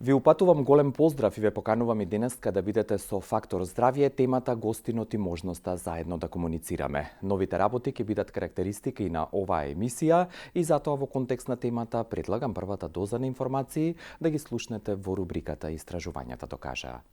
Ви упатувам голем поздрав и ве поканувам и денеска да бидете со Фактор здравје, темата, гостинот и можноста заедно да комуницираме. Новите работи ќе бидат карактеристики на оваа емисија и затоа во контекст на темата предлагам првата доза на информации да ги слушнете во рубриката Истражувањата докажаа.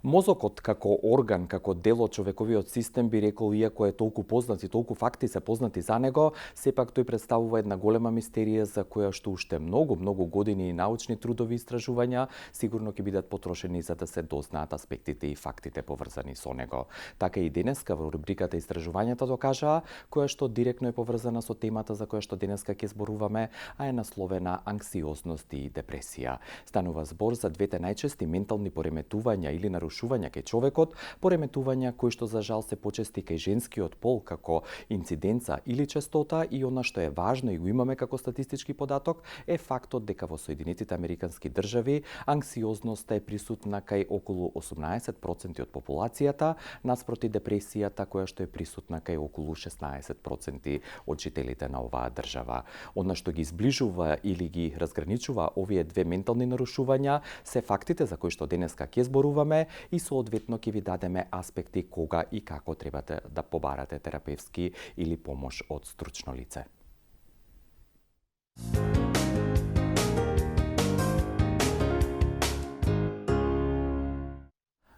Мозокот како орган, како дел од човековиот систем, би рекол, иако е толку познат и толку факти се познати за него, сепак тој представува една голема мистерија за која што уште многу години и научни трудови и истражувања сигурно ќе бидат потрошени за да се дознаат аспектите и фактите поврзани со него. Така и денеска во рубриката Истражувањата докажаа, која што директно е поврзана со темата за која што денеска ќе зборуваме, а е насловена анксиозност и депресија. Станува збор за двете најчести ментални пореметувања или нарушувања кај човекот, пореметувања кои што за жал се почести кај женскиот пол како инциденца или честота, и она што е важно и го имаме како статистички податок е фактот дека во Соединетите Американски држави анксиозноста е присутна кај околу 18% од популацијата, наспроти депресијата која што е присутна кај околу 16% од жителите на оваа држава. Она што ги зближува или ги разграничува овие две ментални нарушувања се фактите за кои што денеска ќе зборуваме и соодветно ќе ви дадеме аспекти кога и како требате да побарате терапевски или помош од стручно лице.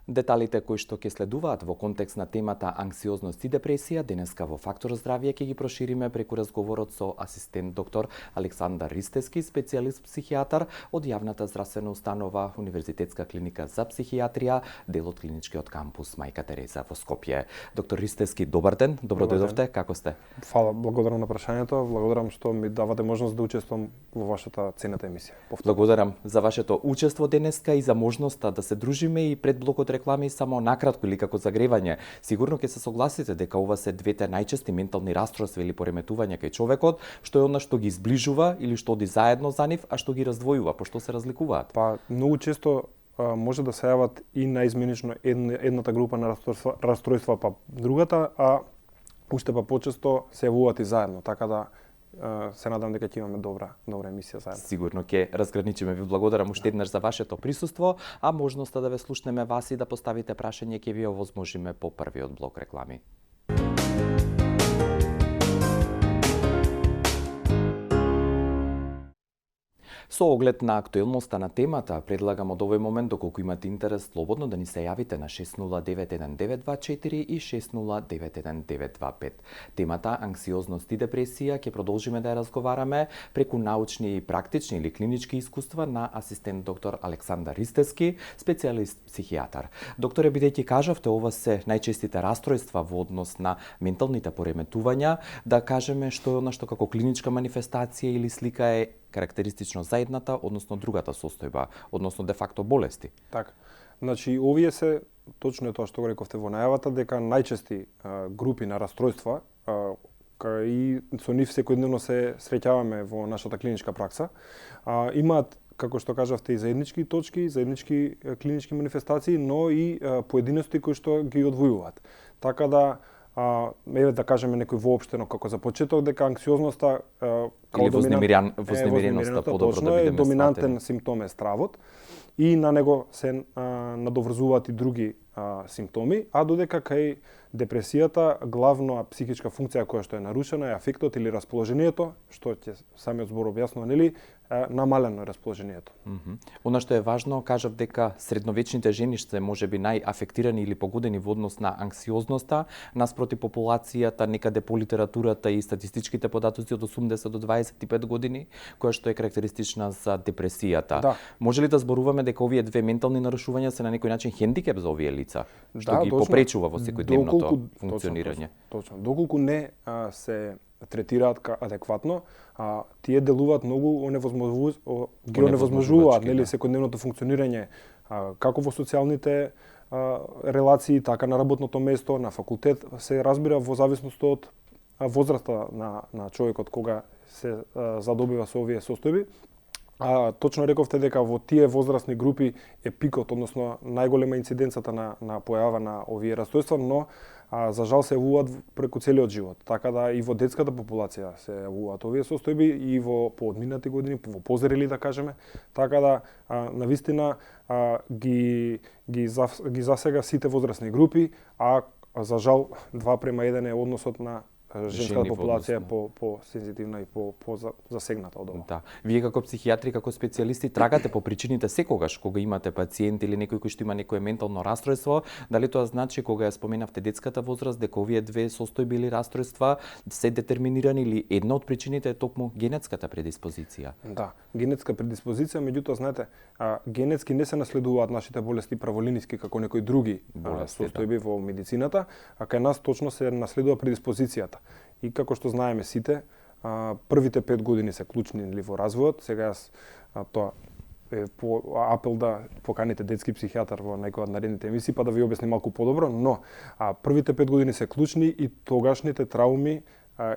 Деталите кои што ќе следуваат во контекст на темата анксиозност и депресија денеска во Фактор здравје ќе ги прошириме преку разговорот со асистент доктор Александар Ристевски, специјалист психијатар од јавната здравствена установа Универзитетска клиника за психијатрија, дел од клиничкиот кампус Мајка Тереза во Скопје. Доктор Ристевски, добар ден, добро дојдовте, како сте? Фала, благодарам на прашањето, благодарам што ми давате можност да учествувам во вашата ценета емисија. Благодарам за вашето учество денеска и за можноста да се дружиме и пред блокот реклами само накратко или како загревање. Сигурно ќе се согласите дека ова се двете најчести ментални расстройства или пореметувања кај човекот, што е она што ги зближува или што оди заедно за нив, а што ги раздвојува, пошто се разликуваат. Па многу често може да се јават и наизменично едната група на расстройства па другата, а уште па почесто се јавуваат и заедно, така да се надам дека ќе имаме добра емисија заедно. Сигурно ќе разграничиме. Ви благодарам уште еднаш за вашето присуство, а можноста да ве слушнеме вас и да поставите прашање ќе ви овозможиме по првиот блок реклами. Со оглед на актуелноста на темата, предлагам од овој момент, доколку имате интерес, слободно да ни се јавите на 6091-924 и 6091-925. Темата анксиозност и депресија ќе продолжиме да ја разговараме преку научни и практични или клинички искуства на асистент доктор Александар Ристевски, специјалист психијатар. Докторе, бидејќи кажавте, ова се најчестите расстройства во однос на менталните пореметувања, да кажеме што е она што како клиничка манифестација или слика е карактеристично за едната, односно другата состојба, односно де факто болести. Така. Значи, овие се, точно е тоа што го рековте во најавата, дека најчести групи на расстройства, и со нив секојдневно се среќаваме во нашата клиничка пракса, имаат, како што кажавте, и заеднички точки, заеднички клинички манифестации, но и поединости кои што ги одвојуваат. Така да, еве да кажеме некој воопштено како за почеток, дека анксиозноста или вознемиреноста подобро да бидеме доминантен симптом е стравот и на него се надоврзуваат и други симптоми, а додека кај депресијата главно психичка функција која што е нарушена е афектот или расположението, што ќе самиот збор објаснува, нели, намалено е расположението. Она што е важно, кажав дека средновечните жени се можеби најафектирани или погодени во однос на анксиозноста, наспроти популацијата некаде по литературата и статистичките податоци од 80 до 25 години, која што е карактеристична за депресијата. Да. Може ли да зборуваме дека овие две ментални нарушувања се на некој начин хендикеп за овие лица, што ги точно. попречува во секојдневното функционирање? Точно. Доколку не се третираат адекватно, тие делуваат многу оневозможуваат, нели, секојдневното функционирање како во социјалните релации, така на работното место, на факултет, се разбира во зависност од возраста на човекот кога се задобива со овие состојби. Точно рековте дека во тие возрастни групи е пикот, односно најголема инциденцата на појава на овие расстройства, но за жал се јавуваат преку целиот живот. Така да и во детската популација се јавуваат овие состојби и во поодминати години, во позрели да кажеме. Така да навистина ги засега сите возрастни групи, а за жал 2:1 е односот на женската популација по сензитивна и по засегната од ова. Да. Вие како психијатри, како специјалисти трагате по причините секогаш кога имате пациент или некој кој што има некое ментално расстройство, дали тоа значи кога ја споменавте детската возраст дека овие две состојби или расстройства се детерминирани или една од причините е токму генетската предиспозиција? Да, генетска предиспозиција, меѓутоа знаете, генетски не се наследуваат нашите болести праволиниски како некои други состојби во медицината, а кај нас точно се наследува предиспозицијата. И како што знаеме сите, првите 5 години се клучни во развојот. Сега јас тоа е по апел да поканите детски психијатар во некоја од наредните емисии па да ви објасни малку подобро, но првите 5 години се клучни и тогашните трауми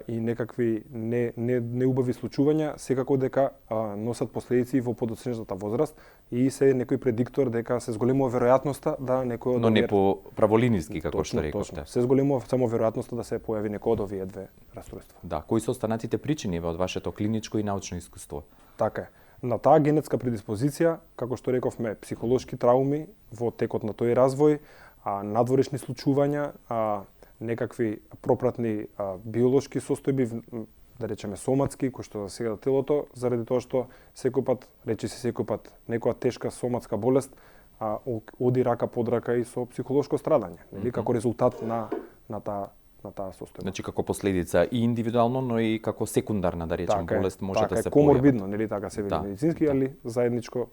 и некакви неубави случувања секако дека носат последици во подоцнежната возраст и се некој предиктор дека се зголемува веројатноста да некој од Но не по праволиниски како што рековте. Точно. Се зголемува само веројатноста да се појави некој од овие две расстройства. Да, кои се останатите причини од вашето клиничко и научно искуство? Така е. На таа генетска предиспозиција, како што рековме, психолошки трауми во текот на тој развој, надворешни случувања, некакви пропратни биолошки состојби, да речеме соматски, кои што засега телото, заради тоа што секој пат, секој пат, некоја тешка соматска болест оди рака под рака и со психолошко страдање, нели, како резултат на таа состојба. Значи како последица и индивидуално, но и како секундарна, да речем, болест може да се појави. Коморбидно, нели така се вели медицински, али заедничко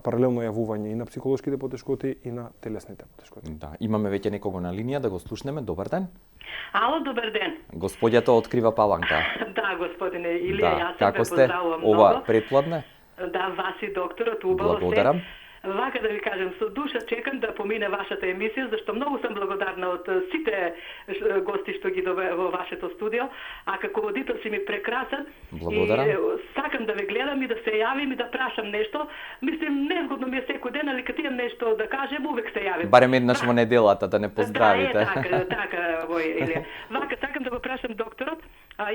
паралелно јавување и на психолошките потешкоти и на телесните потешкоти. Да, имаме веќе некого на линија да го слушнеме. Добар ден. Ало, добар ден. Господјата од Крива Паланка. Да, господине Илија, јас се како сте? Ова претпладне? Да, вас и докторот, убаво сте. Благодарам. Вака да ви кажем, со душа чекам да помине вашата емисија, зашто многу сум благодарна од сите гости што ги дове во вашето студио, а како водител си ми прекрасен. Благодарам. И сакам да ве гледам и да се јавим и да прашам нешто. Мислим, незгодно ми е секој ден, али кога имам нешто да кажем, увек се јавим. Барем еднаш во неделата да не поздравите. Да, така, Илија. Вака сакам да го прашам докторот.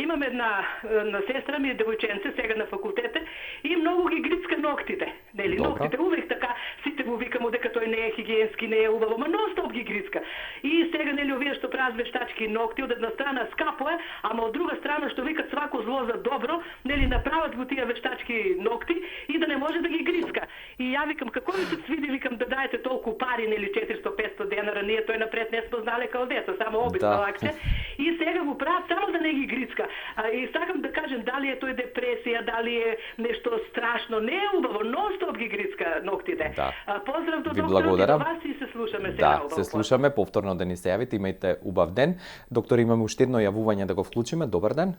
Имам една на сестра ми, девојченце, сега на факултете, и многу ги грицка ноктите. Нели, ноктите увек така сите му викамо дека тој не е хигиенски, не е убаво, ма нон-стоп ги грицка. И сега нели овие што прават вештачки нокти, од една страна скапо е, ама од друга страна што викат свако зло за добро, нели направат го тие вештачки нокти и да не може да ги грицка. И ја викам како ви се свиди, викам да даете толку пари, нели 400-500 денара, ние тој напред не сме знале као деца, само обична акција. И сега го прават само да не ги грицка. И сакам да кажем дали е тој депресија, дали е нешто страшно, не е убаво, нон-стоп ги грицка ноктите. Да. Поздрав до докторот и до вас и се слушаме сега. Да, се слушаме, повторно да ни се јавите, имајте убав ден. Доктор, имаме уште едно јавување да го вклучиме. Добар ден.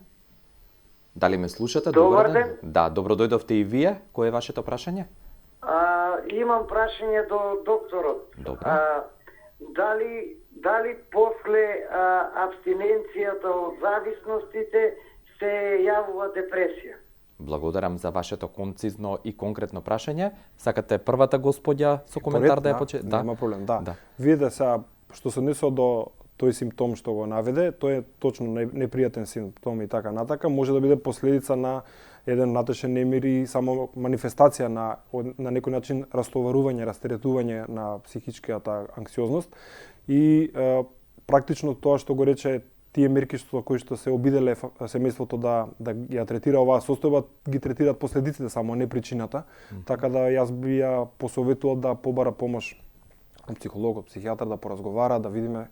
Дали ме слушате? Добар ден. Да, добро дојдовте и вие. Кој е вашето прашање? Имам прашање до докторот. Добро. Дали после абстиненцијата од зависностите се јавува депресија? Благодарам за вашето концизно и конкретно прашање. Сакате првата господја со коментар да ја почне? Да, нема проблем, да. Видете сега, што се однесува до тој симптом што го наведе, тој е точно непријатен симптом и така натака, може да биде последица на еден натешен немир и само манифестација на некој начин растоварување, растеретување на психичката анксиозност и практично тоа што го рече тие мерки кои што се обиделе семејството да ја третира оваа состојба, ги третираат последиците само, не причината. Така да јас би ја посоветувал да побара помош од психологот, психијатар, да поразговара, да видиме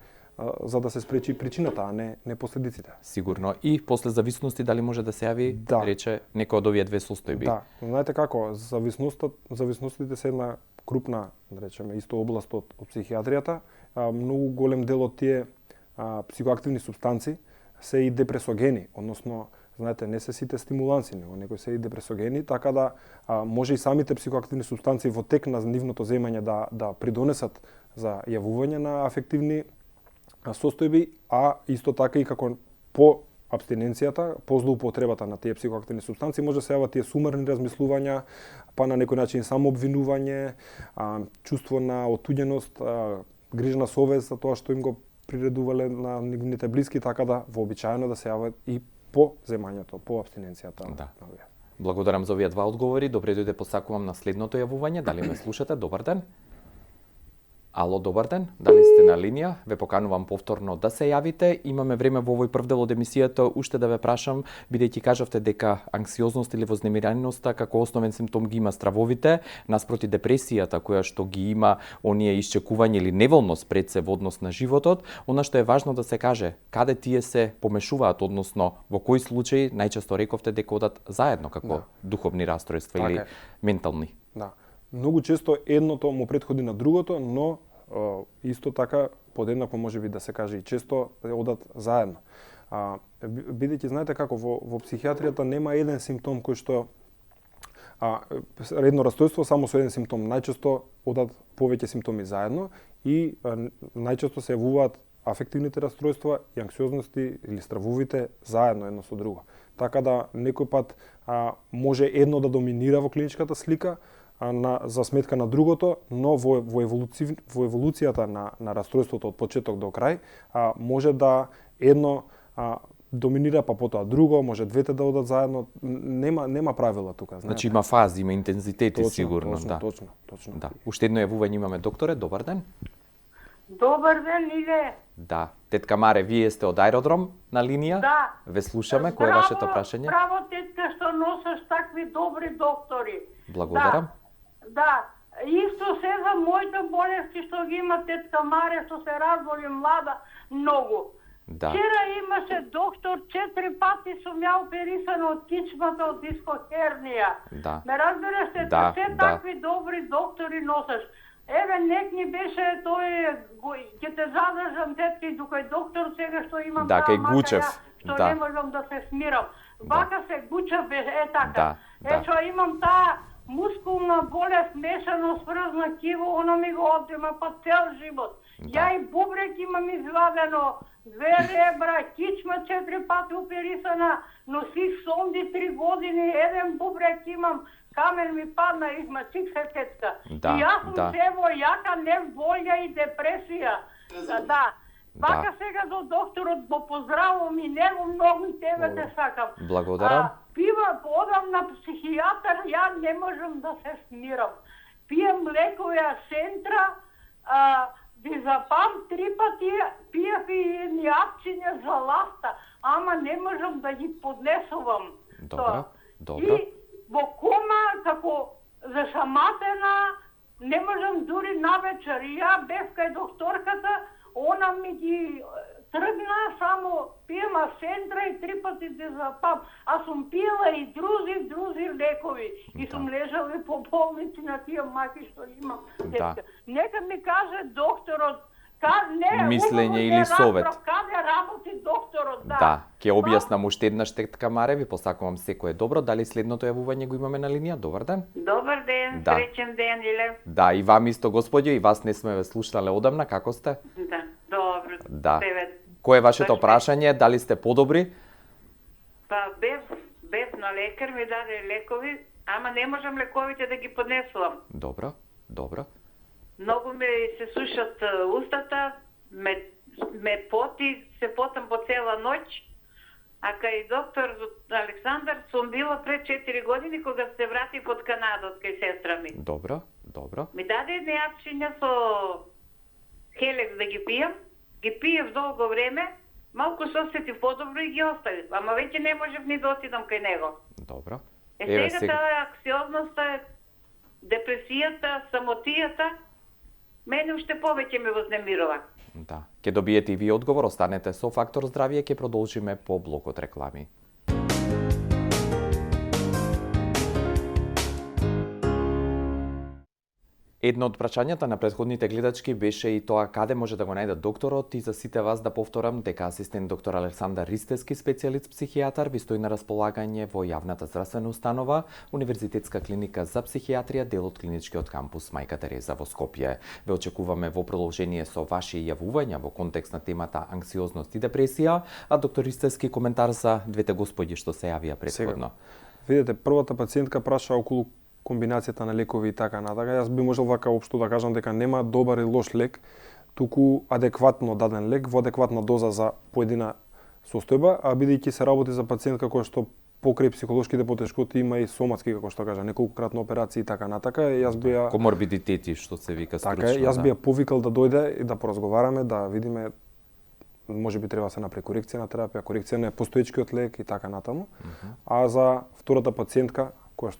за да се спречи причината, а не последиците. Сигурно. И после зависности дали може да се јави, рече, некој од овие две состојби? Да. Знаете како, зависностите се една крупна, да речеме, исто област од психијатријата. Многу голем дел од тие психоактивни супстанци се и депресогени, односно, знаете, не се сите стимуланси, него некои се и депресогени, така да може и самите психоактивни супстанци во тек на нивното земање да придонесат за јавување на афективни состојби, а исто така и како по абстиненцијата, по злоупотребата на тие психоактивни супстанци може да се јават тие сумарни размислувања, па на некој начин самообвинување, чувство на отуѓеност, грижна совест за тоа што им го приредувале на нивните блиски, така да вообичаено да се јават и по земањето, по абстиненцијата. Да. Благодарам за овие два одговори. Добре дојде, посакувам на следното јавување. Дали ме слушате? Добар ден. Ало, добар ден. Дали сте на линија? Ве поканувам повторно да се јавите. Имаме време во овој прв дел од емисијата уште да ве прашам, бидејќи кажавте дека анксиозност или вознемиреноста како основен симптом ги има стравовите, наспроти депресијата која што ги има оние исчекување или неволност пред се во однос на животот. Она што е важно да се каже, каде тие се помешуваат, односно во кои случаи најчесто рековте дека одат заедно како духовни расстройства или ментални. Да. Многу често едното му претходи на другото, но исто така подеднакво може би да се каже и често одат заедно. Бидејќи знаете како во психијатријата нема еден симптом кој што едно расстройство само со еден симптом. Најчесто одат повеќе симптоми заедно и најчесто се јавуваат афективните расстройства и анксиозности или стравовите заедно едно со друго. Така да некој пат може едно да доминира во клиничката слика за сметка на другото, но во еволуцијата на расстройството од почеток до крај може да едно доминира па потоа друго, може двете да одат заедно, нема правила тука, знаете. Значи има фази, има интензитети точно, сигурно, точно, да. Точно. Да. Уште едно јавување имаме, докторе, добар ден. Добар ден, Иле. Да, тетка Маре, вие сте од аеродром на линија? Да. Ве слушаме, кој е вашето прашање? Браво, тетка, што носиш такви добри доктори. Благодарам. Да, исто се за моите болести што ги има тетка Маре, што се разболи млада, многу. Да. Вчера имаше доктор, 4 пати сум ја оперисана од кичмата од дискохернија. Да. Ме разбираш, тетка, се такви добри доктори носиш. Еве, нек ни беше тој, ќе те задржам, тетки, докај доктор сега што имам да, кај Гучев. Што да. не можам да се смирам. Вака се Гучев, така. Да. Што имам таа мускулна болест, мешано с врзна киво, оно ми го одзема па цел живот. Да. Ја и бубрек имам извадено, 2 ребра, кичма 4 пати оперисана, носих сонди 3 години, еден бубрек имам, камен ми падна, измачих се тетка. Да, и јас сум да. се во јака неволја и депресија. Да. Вака сега до докторот го поздравувам и него многу и тебе те сакам. Благодарам. Одам на психијатар, ја не можам да се смирам. Пием лекови Асентра, Дизапам 3 пати, пиев и апчиња за ласта, ама не можам да ги поднесувам. Добро. И во кома, како зашаматена, не можам дури навечер. И ја бев кај докторката, она ми ги тргна, само пием Асентра и 3 пати Дизапам. А сум пиела и друзи лекови. И сум лежала по болници на тие маки што имам. Да. Нека ми каже докторот, мислење или совет. Каде работи докторот, да. Да, ќе објаснам уште еднаш, тетка Маре, ви посакувам секое добро. Дали следното јавување го имаме на линија? Добар ден. Добар ден, Да. среќен ден, Иле. Да, и вам исто, господјо, и вас не сме ве слушнале одамна, како сте? Да, добро. Да. Тебе. Кој е вашето Баш прашање? Дали сте подобри? Па бев на лекар, ми даде лекови, ама не можам лековите да ги поднесувам. Добро. Многу ми се сушат устата, ме поти, се потам по цела ноќ. А кај доктор Александар сум била пред 4 години кога се вратив од Канада, од кај сестра ми. Добро. Ми даде едни апчиња со хелекс да ги пиев долго време, малку се осетив подобро и ги оставив, ама веќе не можев ни да отидам кај него. Добро. Сега таа анксиозноста, депресијата, самотијата, мене уште повеќе ме вознемирува. Да. Ке добиете и вие одговор, останете со Фактор здравје, ќе продолжиме по блокот реклами. Едно од прашањата на претходните гледачки беше и тоа каде може да го најде докторот, и за сите вас да повторам дека асистент доктор Александар Ристевски, специјалист психијатар, ви стои на располагање во јавната здравствена установа Универзитетска клиника за психијатрија, дел од клиничкиот кампус Мајка Тереза во Скопје. Ве очекуваме во продолжение со ваши јавувања во контекст на темата анксиозност и депресија, а доктор Ристевски коментар за двете господи што се јавија претходно. Видете, првата пациентка праша околу комбинацијата на лекови и така натака. Јас би можел вака општо да кажам дека нема добар и лош лек. туку адекватно даден лек во адекватна доза за поедина состојба, а бидејќи се работи за пациентка која што покрај психолошките потешкоти има и соматски, како што кажа, неколкократно операции и така натака, јас бија коморбидитети што се вика стручно. Така, јас бија повикал да дојде и да поразговараме, да видиме може би треба да се направи корекција на терапија, корекција на постоечкиот лек и така натаму. А за втората пациентка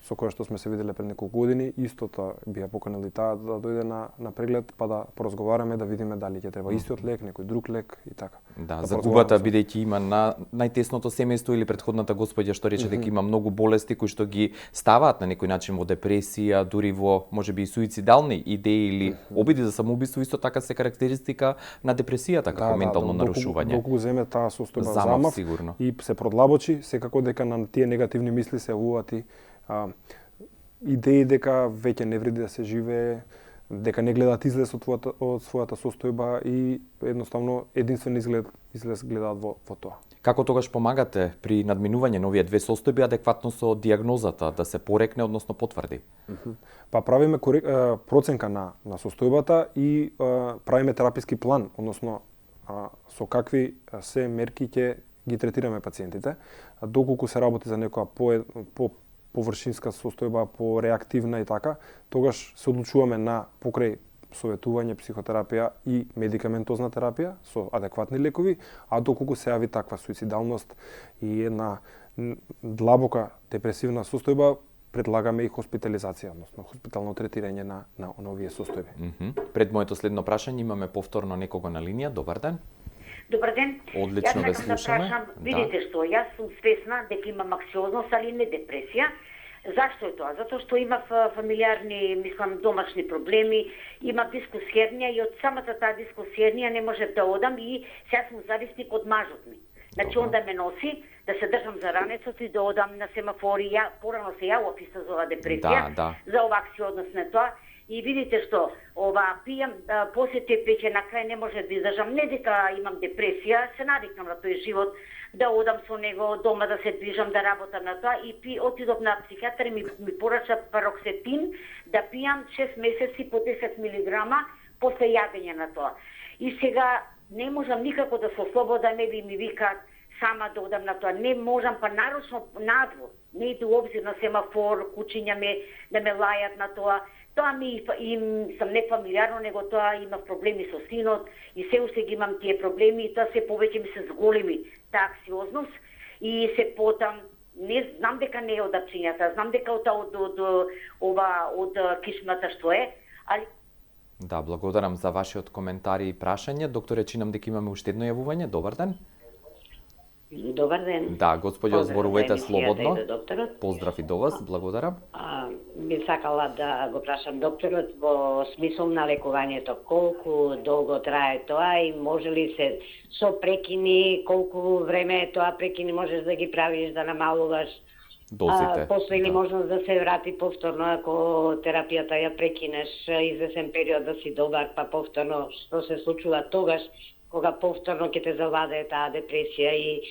со која што сме се виделе пред неколку години, истото бија поканали таа да дојде на преглед, па да поразговараме, да видиме дали ќе треба истиот лек, некој друг лек и така. Да, загубата бидејќи има на најтесното семејство или претходната господја што рече дека има многу болести кои што ги ставаат на некој начин во депресија, дури во можеби и суицидални идеи или обиди за самоубиство, исто така се карактеристика на депресијата како ментално нарушување. Доколку земе таа состојба замав сигурно и се продлабочи, секако дека на тие негативни мисли се уват и идеи дека веќе не вреди да се живее, дека не гледаат излез од својата состојба и едноставно единствен излез гледаат во тоа. Како тогаш помагате при надминување на овие две состојби адекватно со дијагнозата да се порекне, односно потврди? Па правиме проценка на состојбата и правиме тераписки план, односно со какви се мерки ќе ги третираме пациентите, доколку се работи за некоја по површинска состојба, по-реактивна и така, тогаш се одлучуваме на покрај советување, психотерапија и медикаментозна терапија со адекватни лекови, а доколку се јави таква суицидалност и една длабока депресивна состојба, предлагаме и хоспитализација, односно хоспитално третирање на овие состојби. Пред моето следно прашање имаме повторно некого на линија. Добар ден. Добар ден. Одлично ве слушаме. Видите што, јас сум свесна дека имам анксиозност, али не депресија. Зашто е тоа? Затоа што имав фамилиарни, мислам, домашни проблеми, имав дискусхернија и од самата таа дискусхернија не можев да одам и сега сум зависник од мажот ми. Значи он да ме носи, да се држам за ранецот и да одам на семафори. Ја порано се јавува писа за ова депресија, за ова анксиозност на тоа. И видите што, пијам, посети пеќе на крај не може да издржам, не дека имам депресија, се навикнам на тој живот, да одам со него дома, да се движам, да работам на тоа и отидов на психијатар и ми порача пароксетин да пијам 6 месеци по 10 милиграма после јавење на тоа. И сега не можам никако да се ослободам, не би ми викаат сама да одам на тоа, не можам, па нарочно надвор, не иду обзир на семафор, кучиња ме да ме лајат на тоа. Тоа ми сам не фамилиарно, него тоа имав проблеми со синот и се уште ги имам тие проблеми и тоа се повеќе ми се зголеми таа анксиозност и се потам не знам дека не е од апчињата, знам дека од кишмата што е, али Да, благодарам за вашиот коментар и прашање. Докторе, чинам дека имаме уште едно јавување. Добар ден. Добар ден. Да, господјо, зборувајте слободно. Докторот. Поздрав и до вас, благодарам. Би сакала да го прашам докторот во смисол на лекувањето, колку долго трае тоа и може ли се со прекини, колку време тоа прекини можеш да ги правиш, да намалуваш дозите. После или можност да се врати повторно ако терапијата ја прекинеш извесен период да си добар, па повторно што се случува тогаш кога повторно ќе те завладее таа депресија и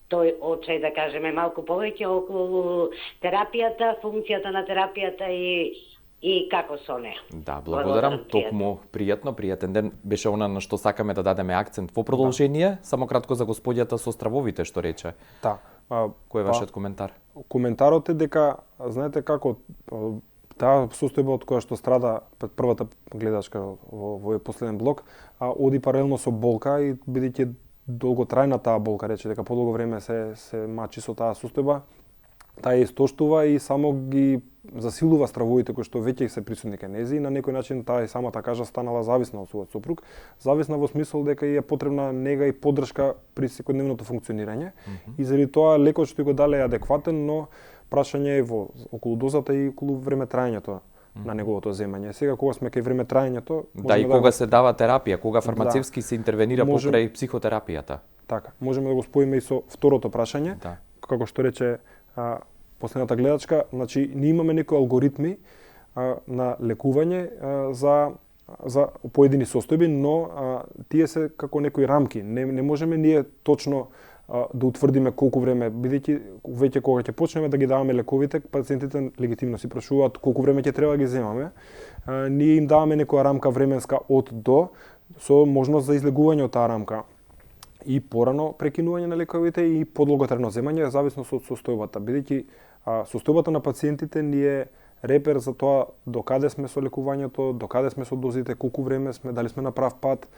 тој очај, да кажеме, малку повеќе околу терапијата, функцијата на терапијата и како со неа. Да, благодарам. Токму пријатен ден беше она на што сакаме да дадеме акцент во продолжение. Само кратко за господјата со стравовите што рече. Да. Кој е вашиот коментар? Коментарот е дека, знаете како, таа состојба од која што страда првата гледачка во овој последен блок, оди паралелно со болка и бидејќи долготрајна таа болка, рече дека подолго време се мачи со таа состојба, таа ја истоштува и само ги засилува стравовите кои што веќе се присутни кај нејзи и на некој начин таа и самата кажа станала зависна од својот сопруг, зависна во смисол дека е потребна нега и поддршка при секојдневното функционирање и заради тоа лекот што го дале е адекватен, но прашање е во околу дозата и околу време траењето на неговото земање. Сега кога сме кај време траењето, да и кога се дава терапија, кога фармацевски се интервенира покрај психотерапијата. Така, можеме да го споиме и со второто прашање, како што рече последната гледачка, значи ние имаме некои алгоритми на лекување за поедини состојби, но тие се како некои рамки. Не можеме ние точно да утврдиме колку време, бидејќи веќе кога ќе почнеме да ги даваме лековите, пациентите легитимно си прашуваат колку време ќе треба да ги земаме. Ние им даваме некоја рамка временска од до, со можност за излегување од таа рамка и порано прекинување на лековите и подлоготрajно земање, зависност од состојбата, бидејќи состојбата на пациентите ни е репер за тоа докаде сме со лекувањето, докаде сме со дозите, колку време сме, дали сме на прав пат,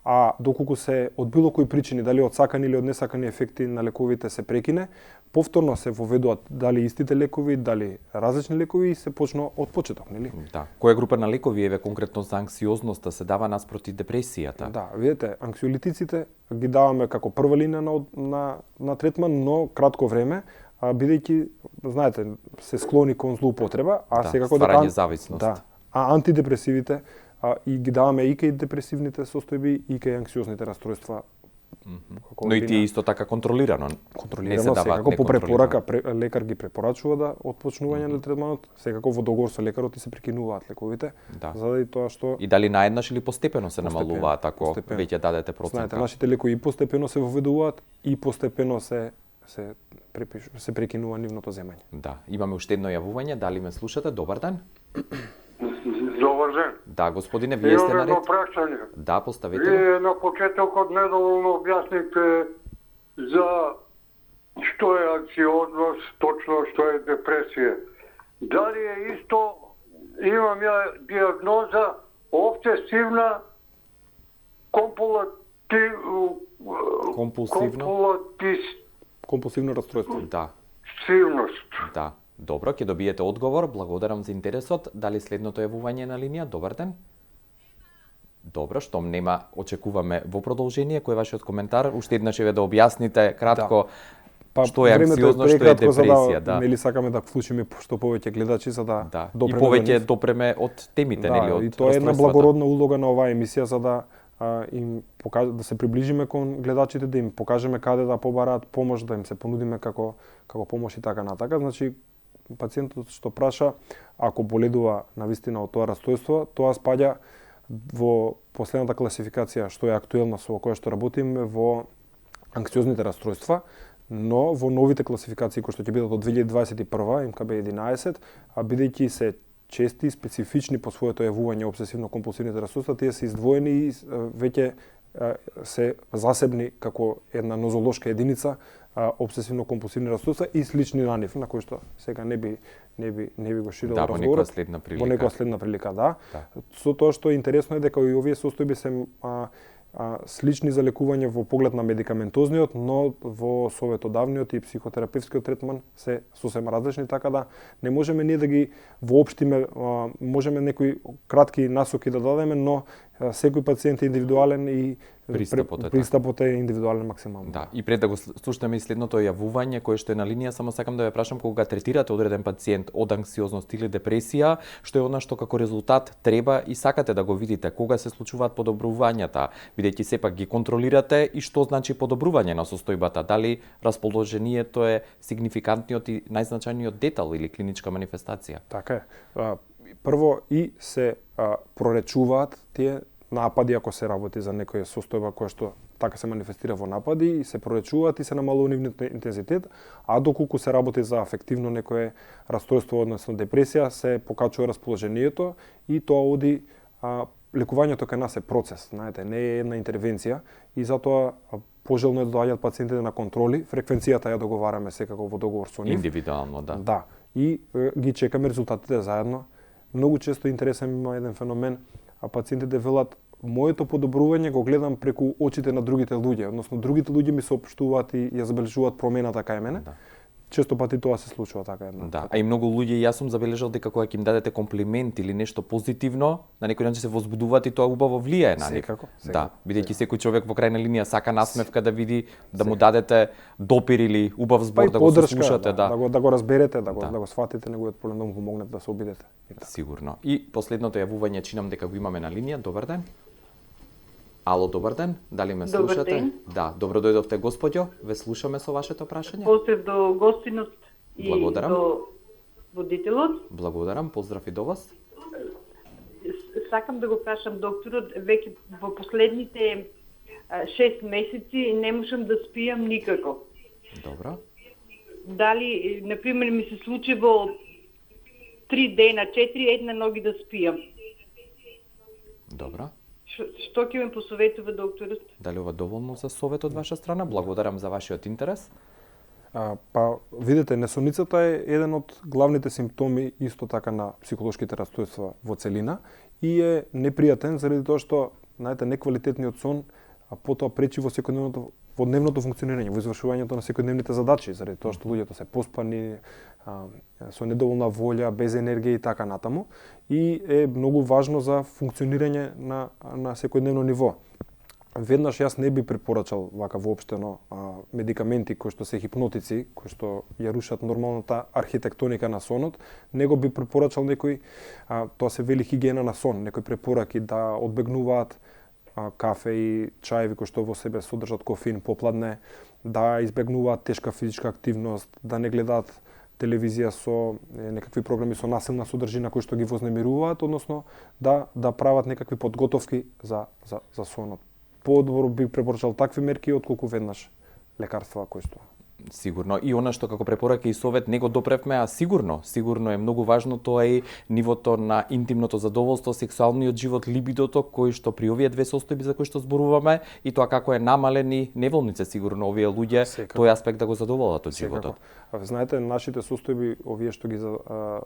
а доколку се од било кои причини, дали од сакани или од несакани ефекти на лековите се прекине, повторно се воведуваат дали истите лекови, дали различни лекови и се почна од почеток, нели? Да. Која група на лекови еве конкретно за анксиозноста се дава наспроти депресијата? Да, видите, анксиолитиците ги даваме како прва линија на третман, но кратко време, бидејќи, знаете, се склони кон злоупотреба, секако стварање зависност. Да, а антидепресивите и ги даваме и кај депресивните состојби и кај анксиозните расстройства. Но и тие исто така контролирано. Контролирано, секако по препорака, лекар ги препорачува да отпочнување на третманот, секако во договор со лекарот и се прекинуваат лековите, заради тоа што И дали наеднаш или постепено се намалуваат ако веќе дадете процент? Знаете, нашите лекови и постепено се воведуваат и постепено се прекинува нивното земање. Да, имаме уште едно јавување, дали ме слушате? Добар ден. Добар ден. Да, господине, вие сте наред. Имам едно прашање. Да, поставете. Вие на почетокот недоволно објаснивте за што е анксиозност, точно што е депресија. Дали е исто, имам ја диагноза обсесивна компулсивно расстройство. Да. Силност. Да. Добро, ќе добиете одговор. Благодарам за интересот. Дали следното јавување на линија? Добар ден. Добро, штом нема, очекуваме во продолжение. Кој е вашиот коментар? Уште еднаш еве да објасните кратко што е анксиозност, што е депресија. Да. Нели сакаме да вклучиме што повеќе гледачи за да допреме и повеќе допреме од темите, нели, од и тоа е една благородна улога на оваа емисија за да им да се приближиме кон гледачите, да им покажеме каде да побараат помош, да им се понудиме како помош и така натака. Значи, пациентот што праша, ако боледува навистина од тоа расстройство, тоа спаѓа во последната класификација што е актуелна со која што работиме во анксиозните расстройства, но во новите класификации кои што ќе бидат од 2021, МКБ-11, бидејќи се чести, специфични по своето јавување обсесивно-компулсивните расстройства, тие се издвоени и веќе се засебни како една нозолошка единица обсесивно-компулсивни расстройства и слични на нив, на кои што сега не би го ширил разговорот. Во некоја следна прилика, да. Со тоа што е интересно е дека и овие состојби се слични за лекување во поглед на медикаментозниот, но во советодавниот и психотерапевскиот третман се сосема различни, така да не можеме ние да ги воопштиме, можеме некои кратки насоки да дадеме, но секој пациент е индивидуален и пристапот е индивидуален максимално. Да, и пред да го слушнеме и следното јавување кое што е на линија, само сакам да ве прашам кога третирате одреден пациент од анксиозност или депресија, што е она што како резултат треба и сакате да го видите, кога се случуваат подобрувањата, бидејќи сепак ги контролирате и што значи подобрување на состојбата, дали расположението е сигнификантниот и најзначајниот детал или клиничка манифестација. Така е. Прво и се проречуваат тие напади ако се работи за некоја состојба која што така се манифестира во напади и се проречуваат и се намалува нивниот интензитет, а доколку се работи за афективно некое расстройство, односно депресија, се покачува расположението и тоа оди лекувањето кај нас е процес, знаете, не е една интервенција и затоа пожелно е да доаѓаат пациентите на контроли, фреквенцијата ја договараме секако во договор со нив. Индивидуално, да. Да, и ги чекаме резултатите заедно. Многу често интересен има еден феномен, пациентите велат моето подобрување го гледам преку очите на другите луѓе, односно другите луѓе ми соопштуваат и ја забележуваат промената кај мене. Да. Често пати тоа се случува така една. Да, а и многу луѓе јас сум забележал дека кога ќе им дадете комплимент или нешто позитивно, на некој начин се возбудуваат и тоа убаво влијае на нив. Секако. Да, бидејќи секој човек во крајна линија сака насмевка да види, да му дадете допир или убав збор, да го слушате, да го разберете, да го сватите неговиот проблем, да му помогнете да се обидете. Сигурно. И последното јавување чинам дека го имаме на линија. Добар ден. Ало, добар ден. Дали ме слушате? Добар ден. Да, добро дојдовте, господјо. Ве слушаме со вашето прашање. Поздрав до гостинот и Благодарам. до водителот. Благодарам, поздрав и до вас. Сакам да го прашам докторот, веќе во последните 6 месеци не можам да спијам никако. Добро. Дали, например, ми се случи во 3 дена, 4 една ноги да спијам. Добро. Што ќе ме посоветува докторот? Дали ова доволно за совет од ваша страна? Благодарам за вашиот интерес. Па, видите, несоницата е еден од главните симптоми исто така на психолошките расстройства во целина и е непријатен заради тоа што, знаете, неквалитетниот сон потоа пречи во во дневното функционирање, во извршувањето на секојдневните задачи, заради тоа што луѓето се поспани, со недоволна волја, без енергија и така натаму, и е многу важно за функционирање на секојдневно ниво. Веднаш јас не би препорачал вака воопштено медикаменти кои што се хипнотици, кои што ја рушат нормалната архитектоника на сонот, него би препорачал некои, тоа се вели хигиена на сон, некои препораки да одбегнуваат кафе и чаеви кои што во себе содржат кофеин попладне, да избегнуваат тешка физичка активност, да не гледаат телевизија со некакви програми со насилна содржина кои што ги вознемируваат, односно да прават некакви подготовки за сонот. Подобро би препорачал такви мерки отколку веднаш лекарства кои што. Сигурно. И она што како препорака и совет не го допревме, а сигурно е многу важно, тоа е нивото на интимното задоволство, сексуалниот живот, либидото, кои што при овие две состојби за кои што зборуваме, и тоа како е намален и неволница сигурно овие луѓе, тој аспект да го задоволат од животот. Знаете, нашите состојби, овие што ги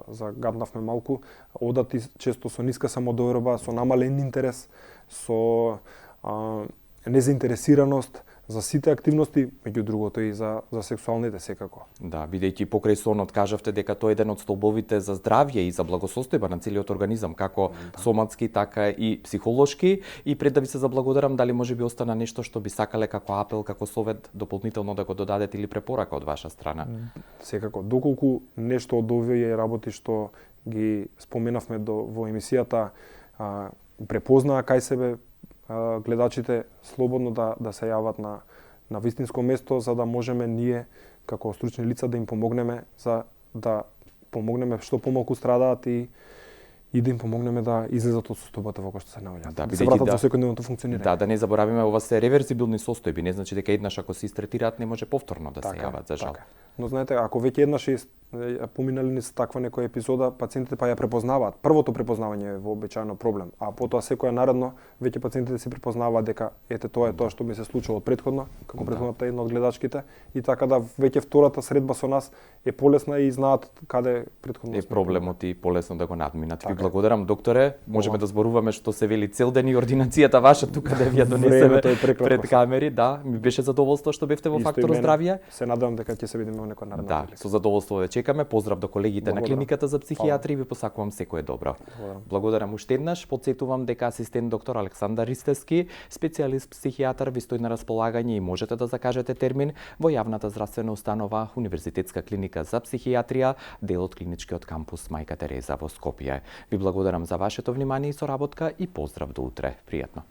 загаднавме малку, одат и често со ниска самодоверба, со намален интерес, со незаинтересираност за сите активности, меѓу другото и за сексуалните секако. Да, бидејќи покрај сонот кажавте дека тоа е еден од столбовите за здравје и за благосостојба на целиот организам, како соматски, така и психолошки. И пред да ви се заблагодарам, дали може би остана нешто што би сакале како апел, како совет дополнително да го додадете или препорака од ваша страна? Секако, доколку нешто од овие работи што ги споменавме во емисијата препознаа кај себе, гледачите слободно да се јават на вистинско место, за да можеме ние како стручни лица да им помогнеме, за да помогнеме што помалку страдаат и да им помогнеме да излезат од состојбата во која што се наоѓаат. Да се вратат во секојдневното функционирање. Да не забораваме, ова се реверзибилни состојби, не значи дека еднаш ако се истретираат не може повторно да се јават, за жал. Но знаете, ако веќе еднаш поминали низ таква некоја епизода, пациентите па ја препознаваат. Првото препознавање е вообичаено проблем, а потоа секоја наредно веќе пациентите се препознаваат дека ете тоа е тоа што ми се случило предходно, како предходната една од гледачките, и така да веќе втората средба со нас е полесна и знаат каде предходно е проблемот и полесно да го надминат. Ви благодарам, докторе. Можеме да зборуваме што се вели цел ден и ординацијата ваша тука да ви ја донесеме пред камери. Да, ми беше задоволство што бевте во Фактор здравје. Се надевам дека ќе се видиме во некоја наредна прилика. Да, со задоволство ве чекаме. Поздрав до колегите на клиниката за психијатрија и ви посакувам секое добро. Благодарам уште еднаш. Потсетувам дека асистент доктор Александар Ристевски, специјалист психијатар, ви стои на располагање и можете да закажете термин во јавната здравствена установа Универзитетска клиника за психијатрија, дел од клиничкиот кампус Мајка Тереза во Скопје. Ви благодарам за вашето внимание и соработка и поздрав до утре. Пријатно.